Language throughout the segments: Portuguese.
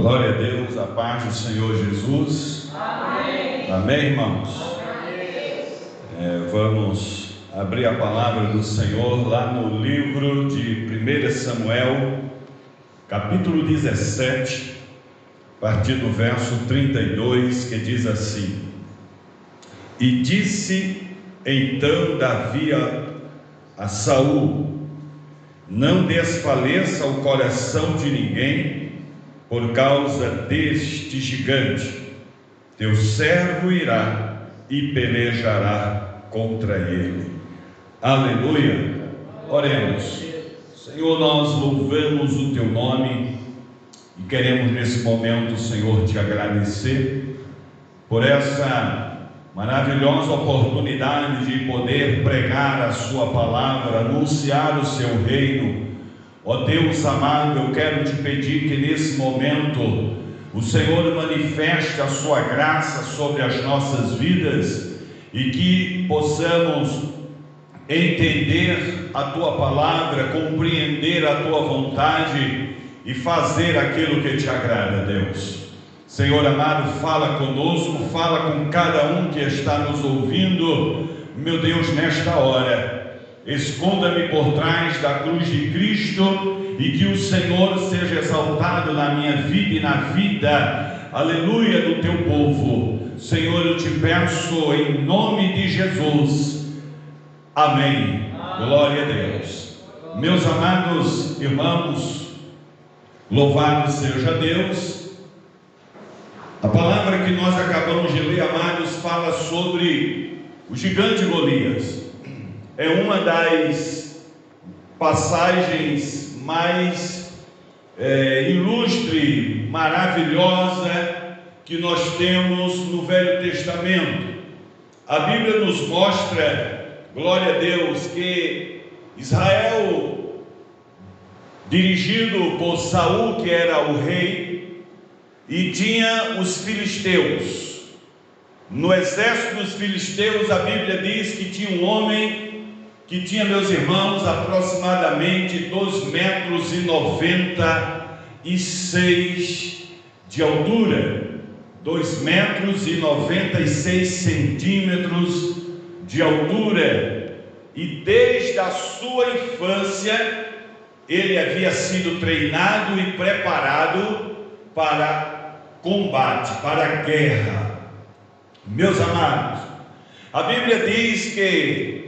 Glória a Deus, a paz do Senhor Jesus. Amém. Amém, irmãos? Vamos abrir a palavra do Senhor lá no livro de 1 Samuel, capítulo 17, a partir do verso 32, que diz assim: E disse então Davi a Saul: Não desfaleça o coração de ninguém por causa deste gigante. Teu servo irá e pelejará contra ele. Aleluia. Oremos. Senhor, nós louvamos o teu nome e queremos nesse momento, Senhor, te agradecer por essa maravilhosa oportunidade de poder pregar a sua palavra, anunciar o seu reino. Ó Deus amado, eu quero te pedir que nesse momento o Senhor manifeste a sua graça sobre as nossas vidas e que possamos entender a tua palavra, compreender a tua vontade e fazer aquilo que te agrada, Deus. Senhor amado, fala conosco, fala com cada um que está nos ouvindo, meu Deus, nesta hora. Esconda-me por trás da cruz de Cristo e que o Senhor seja exaltado na minha vida e na vida, aleluia, do teu povo. Senhor, eu te peço em nome de Jesus. Amém. Glória a Deus. Meus amados irmãos, louvado seja Deus. A palavra que nós acabamos de ler, amados, fala sobre o gigante Golias. É uma das passagens mais ilustre, maravilhosa que nós temos no Velho Testamento. A Bíblia nos mostra, glória a Deus, que Israel, dirigido por Saul, que era o rei, e tinha os filisteus. No exército dos filisteus, a Bíblia diz que tinha um homem que tinha, meus irmãos, aproximadamente 2,96 metros de altura, 2,96 centímetros de altura, e desde a sua infância ele havia sido treinado e preparado para combate, para guerra. Meus amados, a Bíblia diz que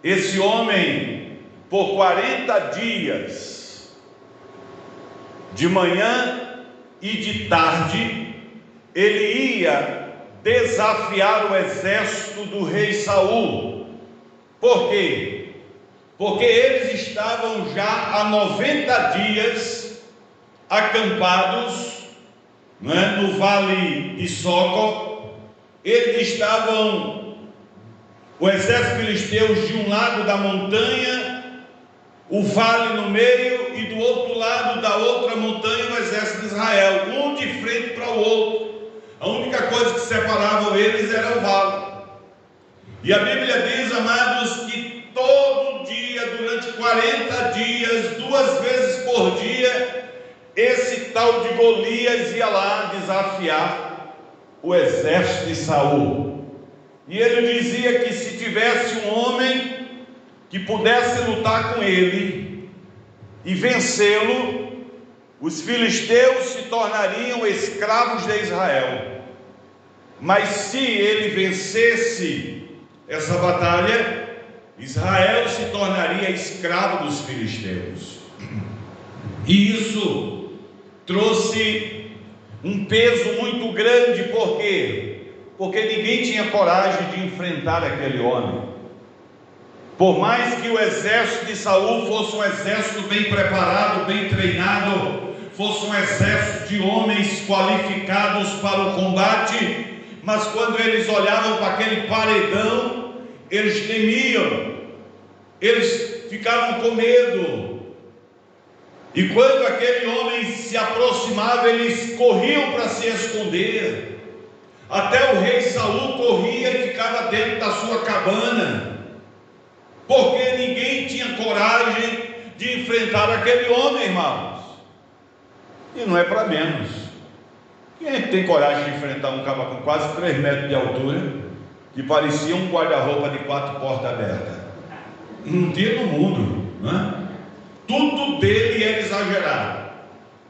esse homem, por 40 dias, de manhã e de tarde, ele ia desafiar o exército do rei Saul. Por quê? Porque eles estavam já há 90 dias acampados, no vale de Soco. Eles estavam, o exército filisteu, de um lado da montanha, o vale no meio, e do outro lado da outra montanha o exército de Israel, um de frente para o outro. A única coisa que separava eles era o vale. E a Bíblia diz, amados, que todo dia, durante 40 dias, 2 vezes por dia, esse tal de Golias ia lá desafiar o exército de Saul. E ele dizia que se tivesse um homem que pudesse lutar com ele e vencê-lo, os filisteus se tornariam escravos de Israel. Mas se ele vencesse essa batalha, Israel se tornaria escravo dos filisteus. E isso trouxe um peso muito grande. Por quê? Porque ninguém tinha coragem de enfrentar aquele homem. Por mais que o exército de Saul fosse um exército bem preparado, bem treinado, fosse um exército de homens qualificados para o combate, mas quando eles olhavam para aquele paredão, eles temiam, eles ficavam com medo. E quando aquele homem se aproximava, eles corriam para se esconder. Até o rei Saul corria e ficava dentro da sua cabana, porque ninguém tinha coragem de enfrentar aquele homem, irmãos. E não é para menos. Quem é que tem coragem de enfrentar um cara com quase 3 metros de altura, que parecia um guarda-roupa de 4 portas abertas? Não tinha no mundo, né? Tudo dele era exagerado.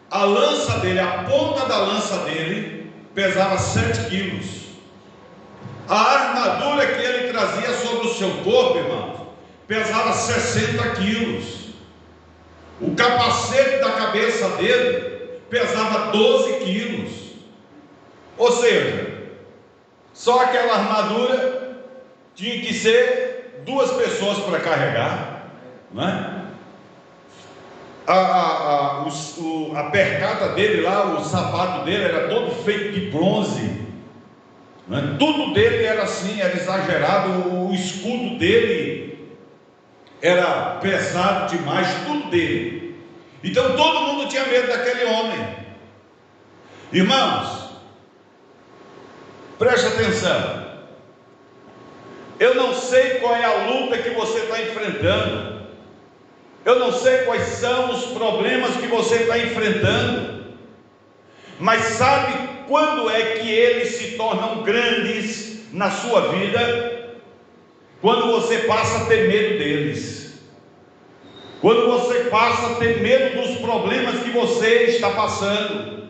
A lança dele, a ponta da lança dele, pesava 7 quilos. A armadura que ele trazia sobre o seu corpo, irmãos, pesava 60 quilos. O capacete da cabeça dele pesava 12 quilos. Ou seja, só aquela armadura tinha que ser 2 pessoas para carregar, né? A percata dele lá, o sapato dele era todo feito de bronze, né? Tudo dele era assim, era exagerado. O escudo dele era pesado demais, tudo dele. Então todo mundo tinha medo daquele homem. Irmãos, preste atenção. Eu não sei qual é a luta que você está enfrentando. Eu não sei quais são os problemas que você está enfrentando. Mas sabe quando é que eles se tornam grandes na sua vida? Quando você passa a ter medo deles. Quando você passa a ter medo dos problemas que você está passando.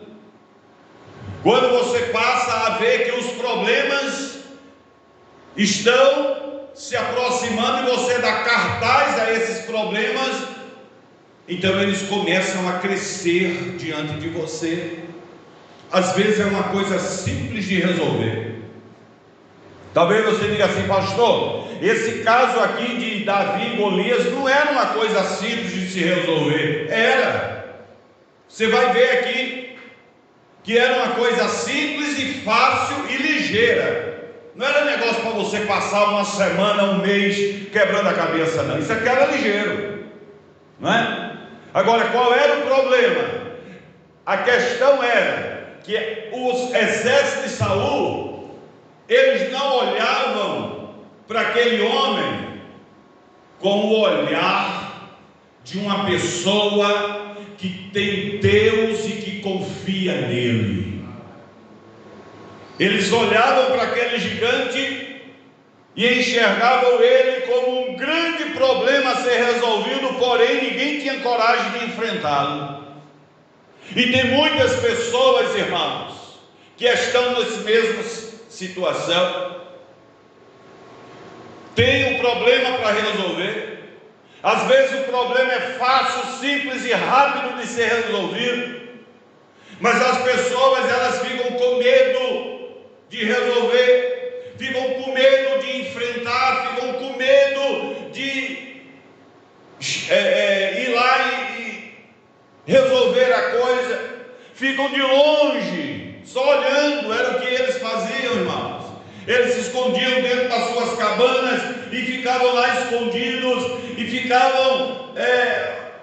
Quando você passa a ver que os problemas estão se aproximando e você dá cartaz a esses problemas, então eles começam a crescer diante de você. Às vezes é uma coisa simples de resolver. Talvez você diga assim: pastor, esse caso aqui de Davi e Golias não era uma coisa simples de se resolver. Era. Você vai ver aqui que era uma coisa simples e fácil e ligeira. Não era negócio para você passar uma semana, um mês quebrando a cabeça, não. Isso aqui era ligeiro, não é? Agora, qual era o problema? A questão era que os exércitos de Saul, eles não olhavam para aquele homem com o olhar de uma pessoa que tem Deus e que confia nele. Eles olhavam para aquele gigante e enxergavam ele como um grande problema a ser resolvido, porém ninguém tinha coragem de enfrentá-lo. E tem muitas pessoas, irmãos, que estão nessa mesma situação. Tem um problema para resolver. Às vezes o problema é fácil, simples e rápido de ser resolvido, mas as pessoas, elas ficam com medo de resolver, ficam com medo de enfrentar, ficam com medo de ir lá e resolver a coisa, ficam de longe, só olhando. Era o que eles faziam, irmãos. Eles se escondiam dentro das suas cabanas e ficavam lá escondidos e ficavam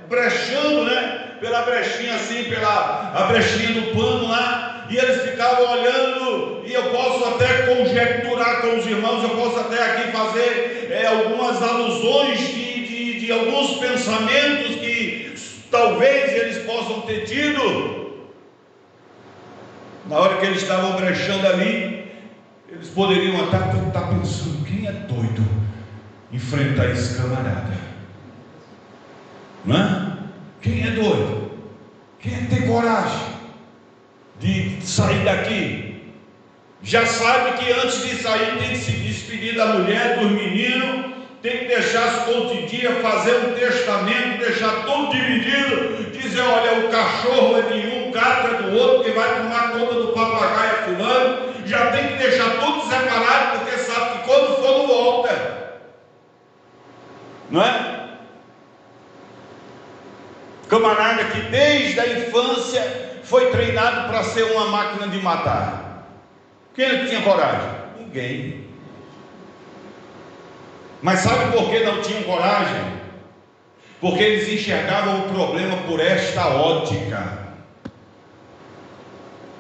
brechando, né? Pela brechinha assim, a brechinha do pano lá. E eles ficavam olhando, e eu posso até conjecturar com os irmãos, eu posso até aqui fazer algumas alusões de alguns pensamentos que talvez eles possam ter tido. Na hora que eles estavam brechando ali, eles poderiam até estar pensando: quem é doido enfrentar esse camarada? Não é? Quem é doido? Quem é que tem coragem de sair daqui? Já sabe que antes de sair tem que se despedir da mulher, dos meninos, tem que deixar as contas em dia, fazer um testamento, deixar tudo dividido, dizer: olha, o cachorro é de um, o gato é do outro, que vai tomar conta do papagaio é fulano. Já tem que deixar tudo separado, porque sabe que quando for não volta, não é? Camarada que desde a infância foi treinado para ser uma máquina de matar. Quem tinha coragem? Ninguém. Mas sabe por que não tinham coragem? Porque eles enxergavam o problema por esta ótica,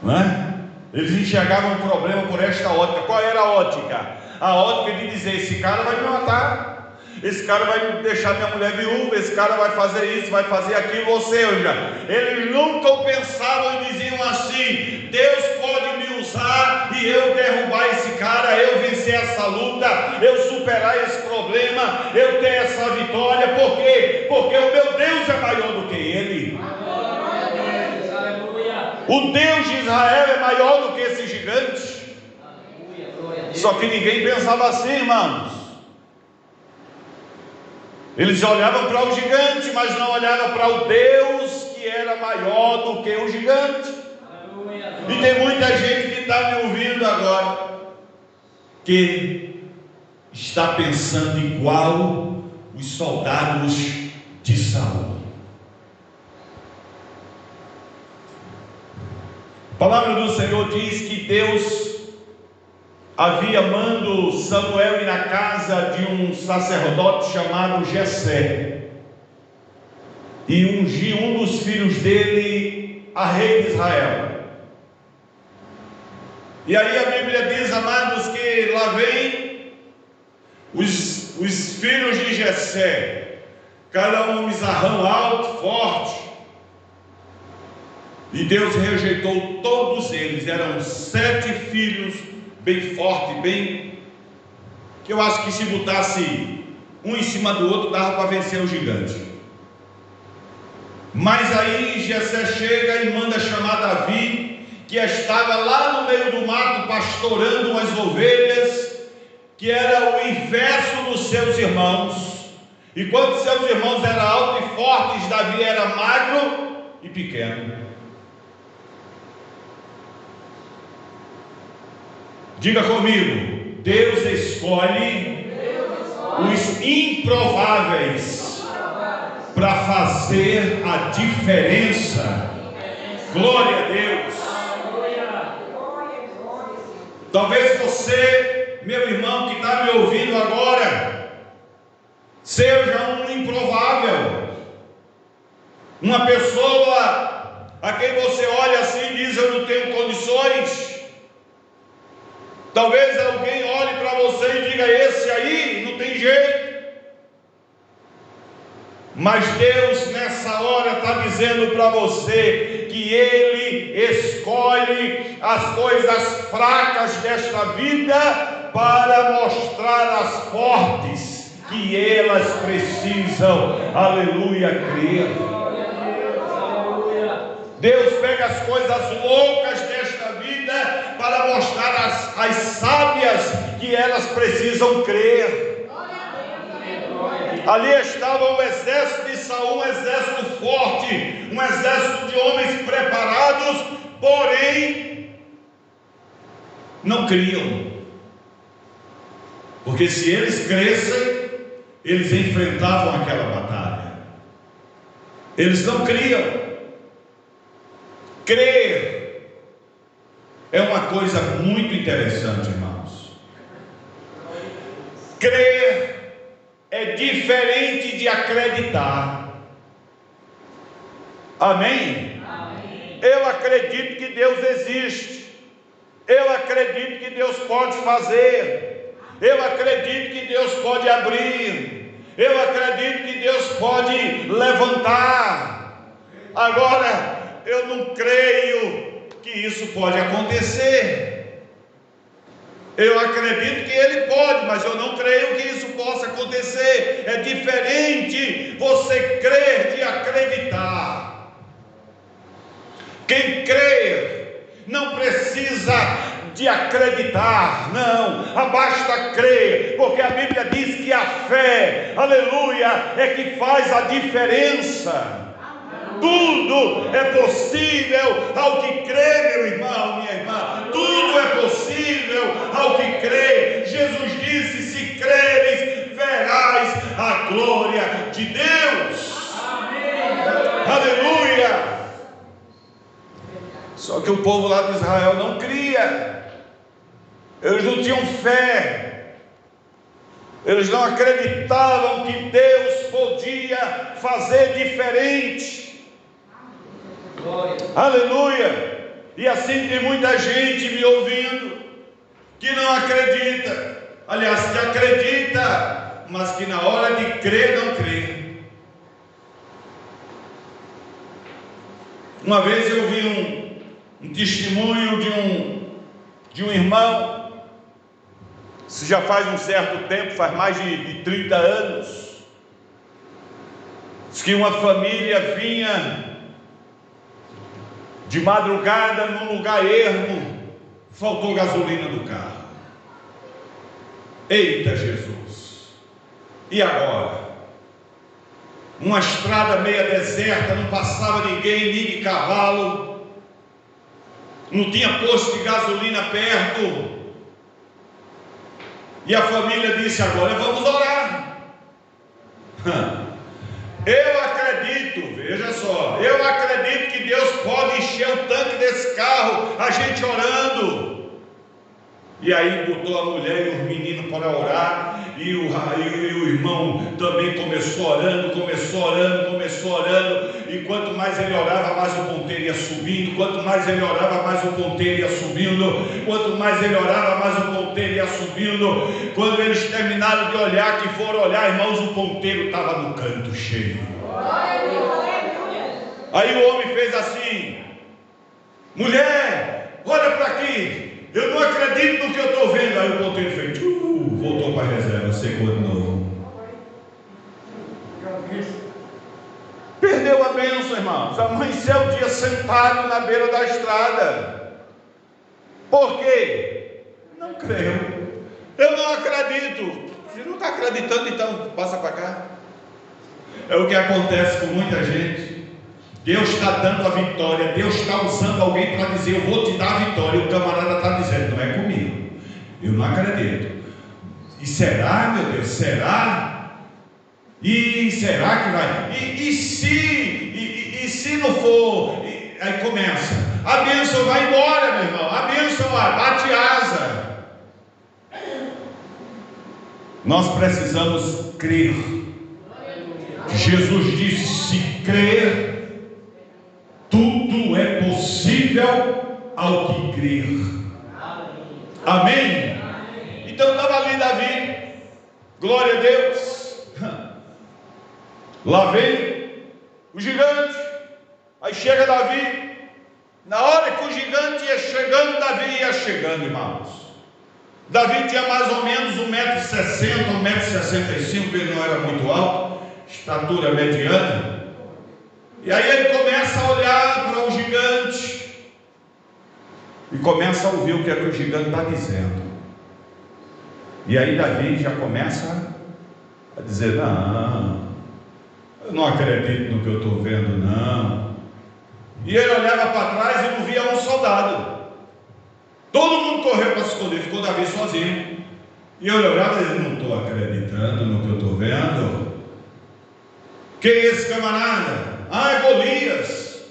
não é? Eles enxergavam o problema por esta ótica. Qual era a ótica? A ótica de dizer: esse cara vai me matar, esse cara vai deixar minha mulher viúva, esse cara vai fazer isso, vai fazer aquilo. Ou seja, eles nunca pensavam e diziam assim: Deus pode se eu derrubar esse cara, eu vencer essa luta, eu superar esse problema, eu ter essa vitória. Por quê? Porque o meu Deus é maior do que ele. O Deus de Israel é maior do que esse gigante. Só que ninguém pensava assim, irmãos. Eles olhavam para o gigante, mas não olhavam para o Deus que era maior do que o gigante. E tem muita gente que está me ouvindo agora, que está pensando igual os soldados de Saul. A palavra do Senhor diz que Deus havia mandado Samuel ir na casa de um sacerdote chamado Jessé e ungir um dos filhos dele a rei de Israel. E aí a Bíblia diz, amados, que lá vem os filhos de Jessé, cada um mizarrão alto, forte, e Deus rejeitou todos eles. Eram 7 filhos, bem forte, bem, que eu acho que se botasse um em cima do outro dava para vencer o gigante. Mas aí Jessé chega e manda chamar Davi, que estava lá no meio do mato pastorando umas ovelhas, que era o inverso dos seus irmãos. Enquanto seus irmãos eram altos e fortes, Davi era magro e pequeno. Diga comigo: Deus escolhe os improváveis para fazer a diferença. Glória a Deus. Talvez você, meu irmão que está me ouvindo agora, seja um improvável, uma pessoa a quem você olha assim e diz: eu não tenho condições. Talvez alguém olhe para você e diga: esse aí não tem jeito. Mas Deus nessa hora está dizendo para você que Ele escolhe as coisas fracas desta vida para mostrar as fortes que elas precisam, aleluia, crer. Deus pega as coisas loucas desta vida para mostrar as sábias que elas precisam crer. Ali estava o exército de Saul, um exército forte, um exército de homens preparados, porém não criam. Porque se eles crescem, eles enfrentavam aquela batalha. Eles não criam. Crer é uma coisa muito interessante, irmãos. Crer é diferente de acreditar. Amém? Amém? Eu acredito que Deus existe. Eu acredito que Deus pode fazer. Eu acredito que Deus pode abrir. Eu acredito que Deus pode levantar. Agora, eu não creio que isso pode acontecer. Eu acredito que Ele pode, mas eu não creio que isso possa acontecer. É diferente você crer de acreditar. Quem crê não precisa de acreditar, não, basta crer, porque a Bíblia diz que a fé, aleluia, é que faz a diferença. Tudo é possível ao que crê, meu irmão, minha irmã. Tudo é possível ao que crê. Jesus disse: se creres, verás a glória de Deus. Amém. Aleluia. Só que o povo lá de Israel não cria. Eles não tinham fé. Eles não acreditavam que Deus podia fazer diferente. Aleluia. E assim tem muita gente me ouvindo que não acredita. Aliás, que acredita, mas que na hora de crer não crê. Uma vez eu vi um testemunho de de um irmão, isso já faz um certo tempo, faz mais de 30 anos, diz que uma família vinha de madrugada num lugar ermo, faltou gasolina no carro. Eita Jesus! E agora? Uma estrada meia deserta, não passava ninguém, nem de cavalo, não tinha posto de gasolina perto. E a família disse: agora vamos orar. Eu acredito, veja só, eu acredito que Deus pode encher o tanque desse carro, a gente orando. E aí botou a mulher e os meninos para orar, e o irmão também começou orando, e quanto mais ele orava, mais o ponteiro ia subindo, quanto mais ele orava, mais o ponteiro ia subindo, quanto mais ele orava, mais o ponteiro ia subindo. Quando eles terminaram de olhar, que foram olhar, irmãos, o ponteiro estava no canto cheio. Aí o homem fez assim: mulher, olha para aqui, eu não acredito no que eu estou vendo. Aí o ponteiro fez, voltou para a reserva, secou de novo. Perdeu a bênção, irmãos. Amanheceu o dia sentado na beira da estrada. Por quê? Não creio. Eu não acredito. Você não está acreditando, então passa para cá. É o que acontece com muita gente. Deus está dando a vitória, Deus está usando alguém para dizer: eu vou te dar a vitória. E o camarada está dizendo: não é comigo, eu não acredito. E será, meu Deus, será? E será que vai? E se não for? Aí começa, a bênção vai embora, meu irmão, a bênção vai, bate asa. Nós precisamos crer. Jesus disse: se crer, tudo é possível ao que crer. Amém? Então estava ali Davi, glória a Deus. Lá vem o gigante. Aí chega Davi. Na hora que o gigante ia chegando, Davi ia chegando, irmãos. Davi tinha mais ou menos 1,60 m, 1,65 m, ele não era muito alto, estatura mediana. E aí ele começa a olhar para o gigante e começa a ouvir o que é que o gigante está dizendo. E aí Davi já começa a dizer: não, eu não acredito no que eu estou vendo, não. E ele olhava para trás e não via um soldado. Todo mundo correu para se esconder, ficou Davi sozinho. E eu olhava e dizia: não estou acreditando no que eu estou vendo. Quem é esse camarada? Ah, é Golias.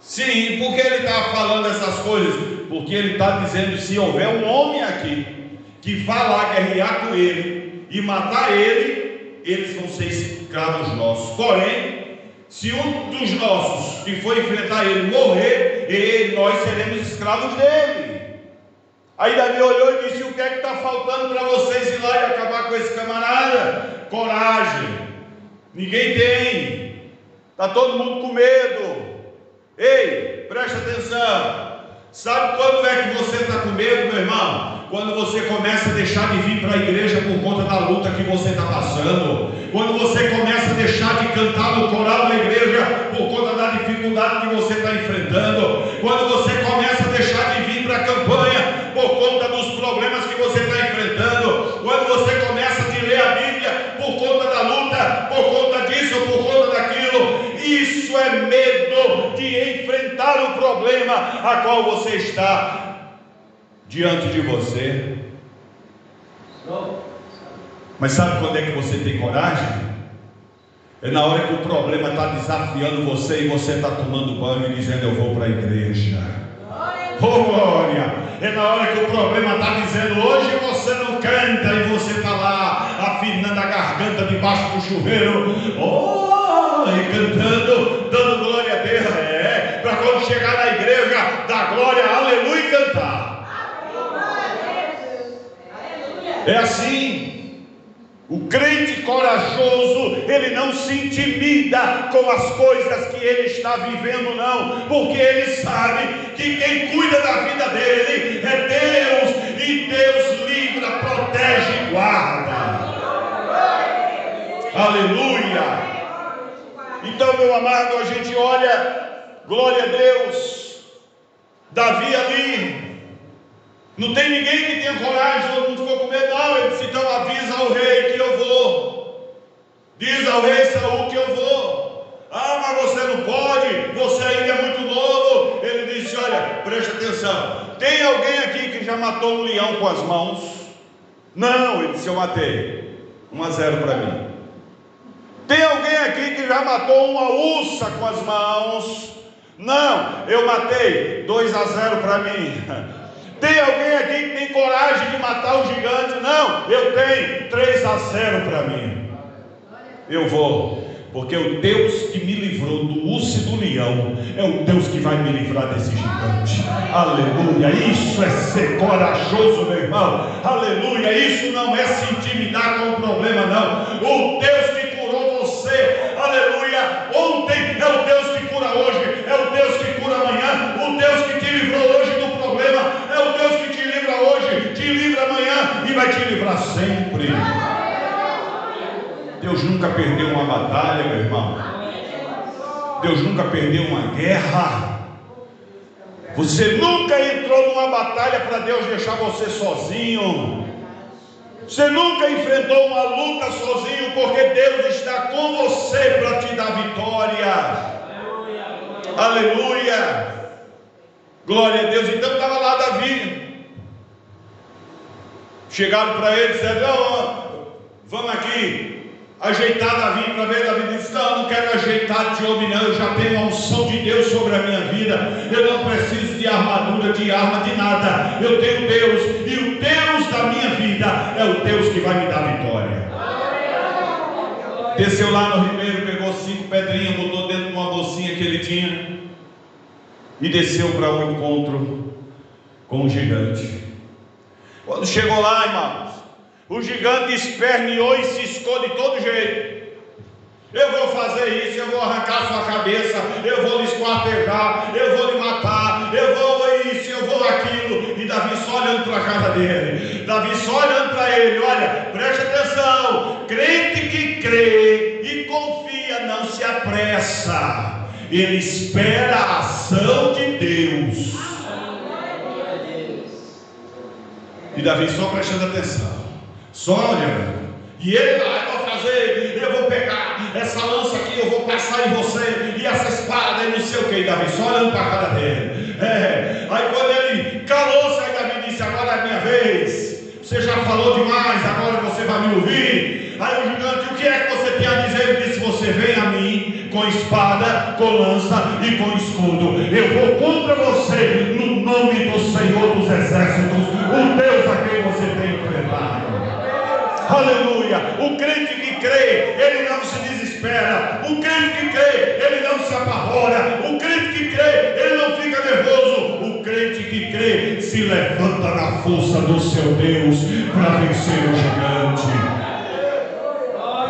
Sim, por que ele está falando essas coisas? Porque ele está dizendo: se houver um homem aqui que vá lá guerrear com ele e matar ele, eles vão ser escravos nossos. Porém, se um dos nossos que for enfrentar ele morrer, nós seremos escravos dele. Aí Davi olhou e disse: o que é que está faltando para vocês ir lá e acabar com esse camarada? Coragem. Ninguém tem. Está todo mundo com medo. Ei, preste atenção. Sabe quando é que você está com medo, meu irmão? Quando você começa a deixar de vir para a igreja por conta da luta que você está passando. Quando você começa a deixar de cantar no coral da igreja por conta da dificuldade que você está enfrentando. Quando você começa a deixar de vir para a campanha por conta dos problemas que você está enfrentando. Quando você começa a ler a Bíblia por conta da luta, por conta disso ou por conta daquilo. Isso é medo de enfrentar o problema a qual você está diante de você. Mas sabe quando é que você tem coragem? É na hora que o problema está desafiando você e você está tomando banho e dizendo: eu vou para a igreja. Oh glória! É na hora que o problema está dizendo: hoje você não canta, e você está lá afinando a garganta debaixo do chuveiro, e cantando, dando glória a Deus. Para quando chegar na igreja, dar glória, aleluia, e cantar. É assim. O crente corajoso, ele não se intimida com as coisas que ele está vivendo, não, porque ele sabe que quem cuida da vida dele é Aleluia! Então, meu amado, a gente olha, glória a Deus, Davi ali, não tem ninguém que tenha coragem, todo mundo ficou com medo. Não, ele disse: então avisa ao rei que eu vou, diz ao rei Saul que eu vou. Ah, mas você não pode, você ainda é muito novo. Ele disse: olha, preste atenção, tem alguém aqui que já matou um leão com as mãos? Não, ele disse: eu matei. 1-0 para mim. Tem alguém aqui que já matou uma ursa com as mãos? Não, eu matei. 2-0 para mim. Tem alguém aqui que tem coragem de matar o gigante? Não, eu tenho. 3-0 para mim. Eu vou, porque o Deus que me livrou do urso e do leão é o Deus que vai me livrar desse gigante. Aleluia! Isso é ser corajoso, meu irmão. Aleluia! Isso não é se intimidar com o problema, não. O Deus que curou você, aleluia, ontem é o Deus que cura hoje, é o Deus que cura amanhã. O Deus que te livrou hoje do problema é o Deus que te livra hoje, te livra amanhã e vai te livrar sempre. Deus nunca perdeu uma batalha, meu irmão. Deus nunca perdeu uma guerra. Você nunca entrou numa batalha para Deus deixar você sozinho. Você nunca enfrentou uma luta sozinho, porque Deus está com você para te dar vitória. Aleluia! Glória a Deus. Então estava lá Davi. Chegaram para ele e disseram: não, vamos aqui ajeitar Davi para ver. Davi disse: não quero ajeitar de homem, não. Eu já tenho a unção de Deus sobre a minha vida. Eu não preciso de armadura, de arma, de nada. Eu tenho Deus, e o Deus da minha vida é o Deus que vai me dar vitória. Desceu lá no ribeiro, pegou 5 pedrinhas, botou dentro de uma bolsinha que ele tinha e desceu para um encontro com o gigante. Quando chegou lá, irmãos, o gigante esperneou e ciscou de todo jeito. Eu vou fazer isso, eu vou arrancar sua cabeça, eu vou lhe esquartejar, eu vou lhe matar, eu vou isso, eu vou aquilo. E Davi só olhando para a casa dele, Davi só olhando para ele. Olha, preste atenção, crente que crê e confia não se apressa, ele espera a ação de Deus. E Davi só prestando atenção, só olhando. E ele vai: eu vou fazer, eu vou pegar essa lança aqui, eu vou passar em você, e essa espada e não sei o que. E Davi só olhando para a cara dele. Aí quando ele calou-se, aí Davi disse: agora é a minha vez, você já falou demais, agora você vai me ouvir. Aí o gigante: o que é que você tem a dizer? Ele disse: você vem a mim com espada, com lança e com escudo. Eu vou contra você no nome do Senhor dos Exércitos, o Deus a quem você tem enfrentado. Aleluia! O crente que crê, ele não se desespera. O crente que crê, ele não se apavora. O crente que crê, ele não fica nervoso. O crente que crê se levanta na força do seu Deus para vencer o gigante.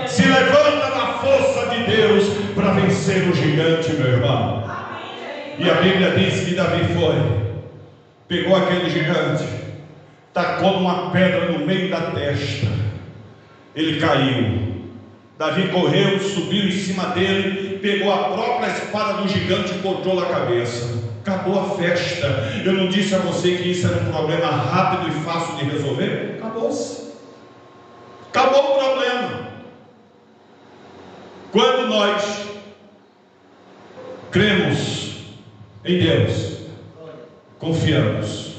Se levanta na força de Deus para vencer o gigante, meu irmão. E a Bíblia diz que Davi pegou aquele gigante, tacou uma pedra no meio da testa. Ele caiu. Davi correu, subiu em cima dele, pegou a própria espada do gigante e cortou na cabeça. Acabou a festa. Eu não disse a você que isso era um problema rápido e fácil de resolver? Acabou-se. Acabou o problema. Quando nós cremos em Deus, confiamos,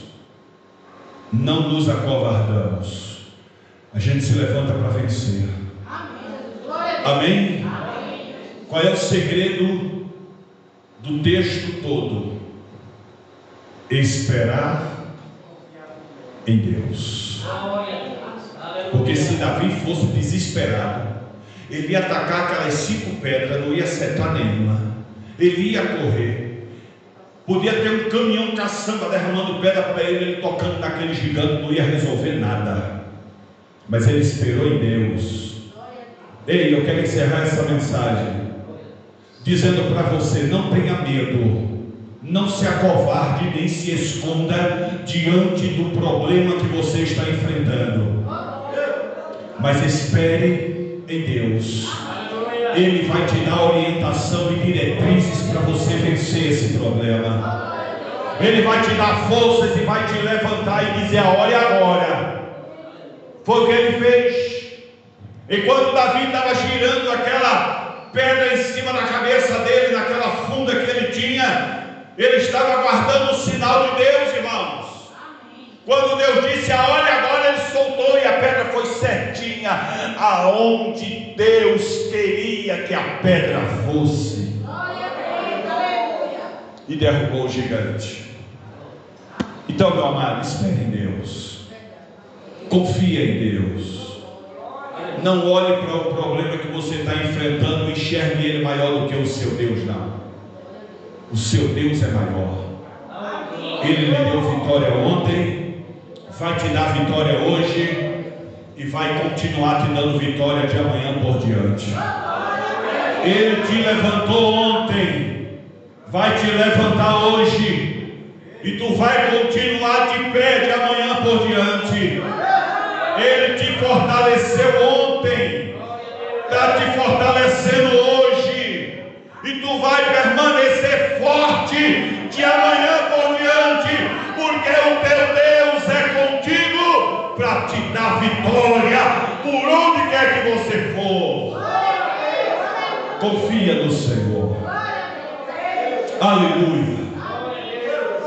não nos acovardamos, a gente se levanta para vencer. Amém? Qual é o segredo do texto todo? Esperar em Deus. Porque se Davi fosse desesperado, ele ia atacar aquelas 5 pedras, não ia acertar nenhuma. Ele ia correr. Podia ter um caminhão caçamba derramando pedra para ele tocando naquele gigante, não ia resolver nada. Mas ele esperou em Deus. Ei, eu quero encerrar essa mensagem dizendo para você: não tenha medo, não se acovarde nem se esconda diante do problema que você está enfrentando, mas espere em Deus. Ele vai te dar orientação e diretrizes para você vencer esse problema. Ele vai te dar forças e vai te levantar e dizer: a hora é agora. Foi o que ele fez. Enquanto Davi estava girando aquela pedra em cima da cabeça dele, naquela funda que ele tinha, ele estava aguardando o sinal de Deus, irmãos. Quando Deus disse: a hora é agora, ele soltou e a pedra foi certinha aonde Deus queria que a pedra fosse, e derrubou o gigante. Então, meu amado, espere em Deus, confia em Deus. Não olhe para o problema que você está enfrentando e enxergue ele maior do que o seu Deus, não. O seu Deus é maior. Ele lhe deu vitória ontem, vai te dar vitória hoje e vai continuar te dando vitória de amanhã por diante. Ele te levantou ontem, vai te levantar hoje, e tu vai continuar de pé de amanhã por diante. Ele te fortaleceu ontem, está te fortalecendo hoje, e tu vai permanecer forte de amanhã por diante, porque o teu Deus é contigo para te dar vitória por onde quer que você for. Confia no Senhor. Aleluia.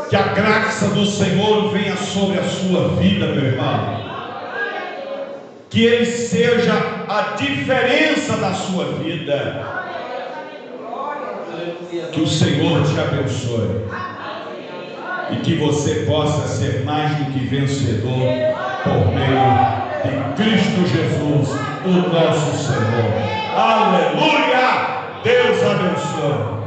Que a graça do Senhor venha sobre a sua vida, meu irmão. Que Ele seja a diferença da sua vida. Que o Senhor te abençoe. E que você possa ser mais do que vencedor por meio de Cristo Jesus, o nosso Senhor. Aleluia! Deus abençoe.